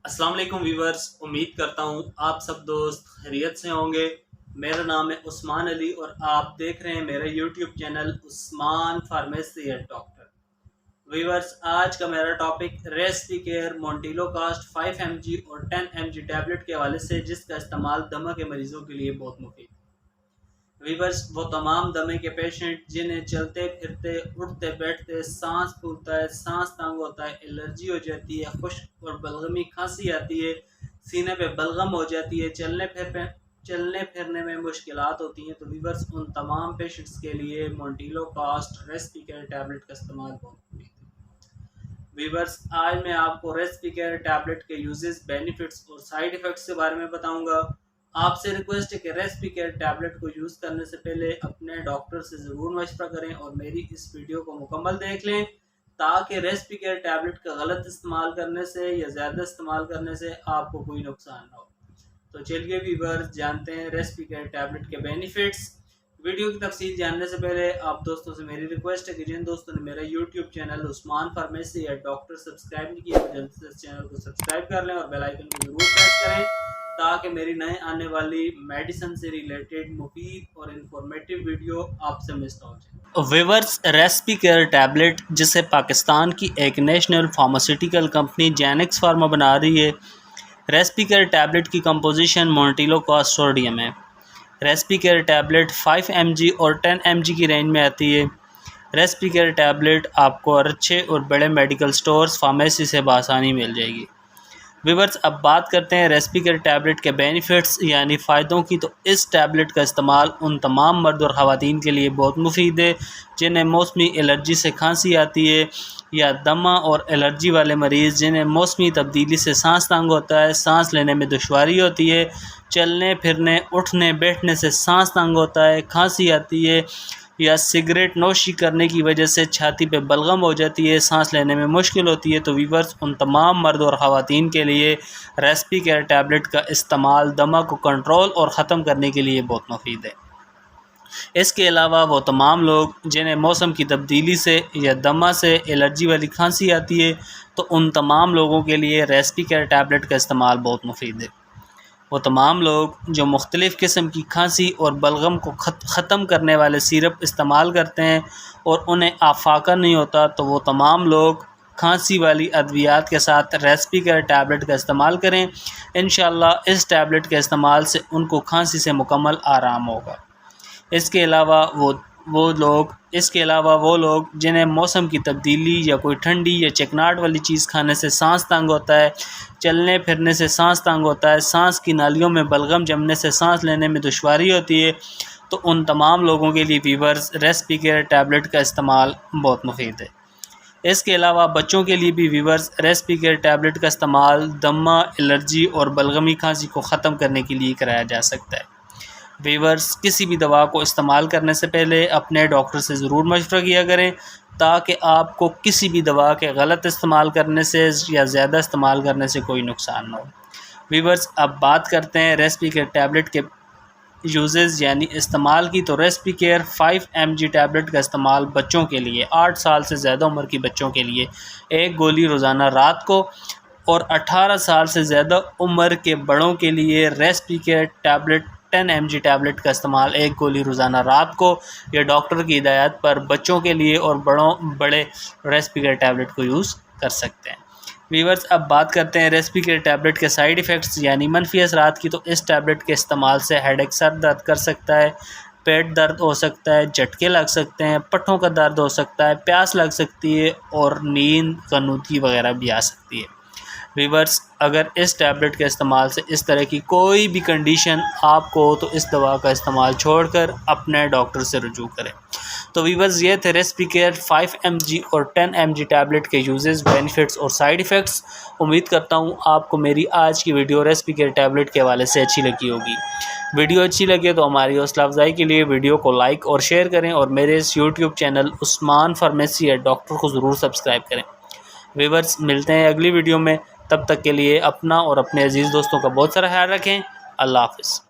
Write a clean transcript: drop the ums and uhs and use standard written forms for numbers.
السلام علیکم ویورز، امید کرتا ہوں آپ سب دوست خیریت سے ہوں گے۔ میرا نام ہے عثمان علی اور آپ دیکھ رہے ہیں میرا YouTube channel Usman pharmacy at doctor. Viewers, آج کا میرا topic Respicare montelukast 5 mg اور 10 mg ٹیبلٹ کے حوالے سے، جس کا استعمال دمہ کے مریضوں کے لیے بہت مفید ہے۔ ویورز، وہ تمام دمے کے پیشنٹ جنہیں چلتے پھرتے اٹھتے بیٹھتے سانس پھولتا ہے، سانس تنگ ہوتا ہے، الرجی ہو جاتی ہے، خشک اور بلغمی کھانسی آتی ہے، سینے پہ بلغم ہو جاتی ہے، چلنے پھرنے میں مشکلات ہوتی ہیں، تو ویورز ان تمام پیشنٹس کے لیے مونٹیلو کاسٹ ریسپی کیئر ٹیبلٹ کا استعمال بہت مفید ہے۔ ویورز، آج میں آپ کو ریسپی کیئر ٹیبلٹ کے یوزز، بینیفٹس اور سائیڈ ایفیکٹس کے بارے میں بتاؤں گا۔ آپ سے ریکویسٹ ہے کہ ریسپی کیئر ٹیبلٹ کو یوز کرنے سے پہلے اپنے ڈاکٹر سے ضرور مشورہ کریں اور میری اس ویڈیو کو مکمل دیکھ لیں، تاکہ ریسپی کیئر ٹیبلٹ کا غلط استعمال کرنے سے یا زیادہ استعمال کرنے سے آپ کو کوئی نقصان نہ ہو۔ تو چلیے ویورز، جانتے ہیں ریسپی کیئر ٹیبلٹ کے بینیفٹس۔ ویڈیو کی تفصیل جاننے سے پہلے آپ دوستوں سے میری ریکویسٹ ہے کہ جن دوستوں نے میرا YouTube channel Usman pharmacy at doctor subscribe نہیں کیا، جلد سے اس چینل کو سبسکرائب کر لیں اور بیل آئیکن کو ضرور پریس کریں، تاکہ میری نئے آنے والی میڈیسن سے ریلیٹڈ مفید اور انفارمیٹیو ویڈیو آپ سے مس نہ ہو جائے۔ ویورز، ریسپی کیئر ٹیبلٹ جسے پاکستان کی ایک national pharmaceutical company Jenks pharma بنا رہی ہے، ریسپی کیئر ٹیبلٹ کی کمپوزیشن مونٹیلو کاسٹ سوڈیم ہے۔ ریسپی کیئر ٹیبلٹ 5 mg اور 10 mg کی رینج میں آتی ہے۔ ریسپی کیئر ٹیبلٹ آپ کو اچھے اور بڑے میڈیکل سٹورز، فارمیسی سے بآسانی مل جائے گی۔ ویورز، اب بات کرتے ہیں ریسپی کیئر ٹیبلٹ کے بینیفٹس یعنی فائدوں کی، تو اس ٹیبلٹ کا استعمال ان تمام مرد اور خواتین کے لیے بہت مفید ہے جنہیں موسمی الرجی سے کھانسی آتی ہے، یا دمہ اور الرجی والے مریض جنہیں موسمی تبدیلی سے سانس تنگ ہوتا ہے، سانس لینے میں دشواری ہوتی ہے، چلنے پھرنے اٹھنے بیٹھنے سے سانس تنگ ہوتا ہے، کھانسی آتی ہے، یا سگریٹ نوشی کرنے کی وجہ سے چھاتی پہ بلغم ہو جاتی ہے، سانس لینے میں مشکل ہوتی ہے، تو ویورز ان تمام مرد اور خواتین کے لیے ریسپی کیئر ٹیبلٹ کا استعمال دمہ کو کنٹرول اور ختم کرنے کے لیے بہت مفید ہے۔ اس کے علاوہ وہ تمام لوگ جنہیں موسم کی تبدیلی سے یا دمہ سے الرجی والی کھانسی آتی ہے، تو ان تمام لوگوں کے لیے ریسپی کیئر ٹیبلٹ کا استعمال بہت مفید ہے۔ وہ تمام لوگ جو مختلف قسم کی کھانسی اور بلغم کو ختم کرنے والے سیرپ استعمال کرتے ہیں اور انہیں آفاقہ نہیں ہوتا، تو وہ تمام لوگ کھانسی والی ادویات کے ساتھ ریسپی کیئر ٹیبلٹ کا استعمال کریں۔ انشاءاللہ اس ٹیبلٹ کے استعمال سے ان کو کھانسی سے مکمل آرام ہوگا۔ اس کے علاوہ وہ لوگ جنہیں موسم کی تبدیلی یا کوئی ٹھنڈی یا چکناٹ والی چیز کھانے سے سانس تنگ ہوتا ہے، چلنے پھرنے سے سانس تنگ ہوتا ہے، سانس کی نالیوں میں بلغم جمنے سے سانس لینے میں دشواری ہوتی ہے، تو ان تمام لوگوں کے لیے ویورز ریسپی کیئر ٹیبلٹ کا استعمال بہت مفید ہے۔ اس کے علاوہ بچوں کے لیے بھی ویورز ریسپی کیئر ٹیبلٹ کا استعمال دمہ، الرجی اور بلغمی کھانسی کو ختم کرنے کے لیے کرایا جا سکتا ہے۔ ویورز، کسی بھی دوا کو استعمال کرنے سے پہلے اپنے ڈاکٹر سے ضرور مشورہ کیا کریں، تاکہ آپ کو کسی بھی دوا کے غلط استعمال کرنے سے یا زیادہ استعمال کرنے سے کوئی نقصان نہ ہو۔ ویورز، اب بات کرتے ہیں ریسپی کیئر ٹیبلٹ کے یوزز یعنی استعمال کی، تو ریسپی کیئر 5 mg ٹیبلٹ کا استعمال بچوں کے لیے، 8 سال سے زیادہ عمر کی بچوں کے لیے ایک گولی روزانہ رات کو، اور 18 سال سے زیادہ عمر کے بڑوں کے لیے recipe care tablet 10 mg tablet کا استعمال ایک گولی روزانہ رات کو، یا ڈاکٹر کی ہدایت پر بچوں کے لیے اور بڑے ریسپی کیئر ٹیبلٹ کو یوز کر سکتے ہیں۔ ویورز، اب بات کرتے ہیں ریسپی کیئر ٹیبلٹ کے سائیڈ ایفیکٹس یعنی منفی اثرات کی، تو اس ٹیبلٹ کے استعمال سے ہیڈ ایک، سر درد کر سکتا ہے، پیٹ درد ہو سکتا ہے، جھٹکے لگ سکتے ہیں، پٹھوں کا درد ہو سکتا ہے، پیاس لگ سکتی ہے، اور نیند غنودگی وغیرہ بھی آ سکتی ہے۔ ویورز، اگر اس ٹیبلٹ کے استعمال سے اس طرح کی کوئی بھی کنڈیشن آپ کو ہو، تو اس دوا کا استعمال چھوڑ کر اپنے ڈاکٹر سے رجوع کریں۔ تو ویورز، یہ تھے ریسپی کیئر 5 mg اور 10 mg ٹیبلٹ کے یوزز، بینیفٹس اور سائیڈ ایفیکٹس۔ امید کرتا ہوں آپ کو میری آج کی ویڈیو ریسپی کیئر ٹیبلٹ کے حوالے سے اچھی لگی ہوگی۔ ویڈیو اچھی لگے تو ہماری حوصلہ افزائی کے لیے ویڈیو کو لائک اور شیئر کریں، اور میرے اس YouTube channel Usman pharmacy at doctor کو ضرور سبسکرائب کریں۔ ویورز، ملتے ہیں اگلی ویڈیو میں، تب تک کے لیے اپنا اور اپنے عزیز دوستوں کا بہت سارا خیال رکھیں۔ اللہ حافظ۔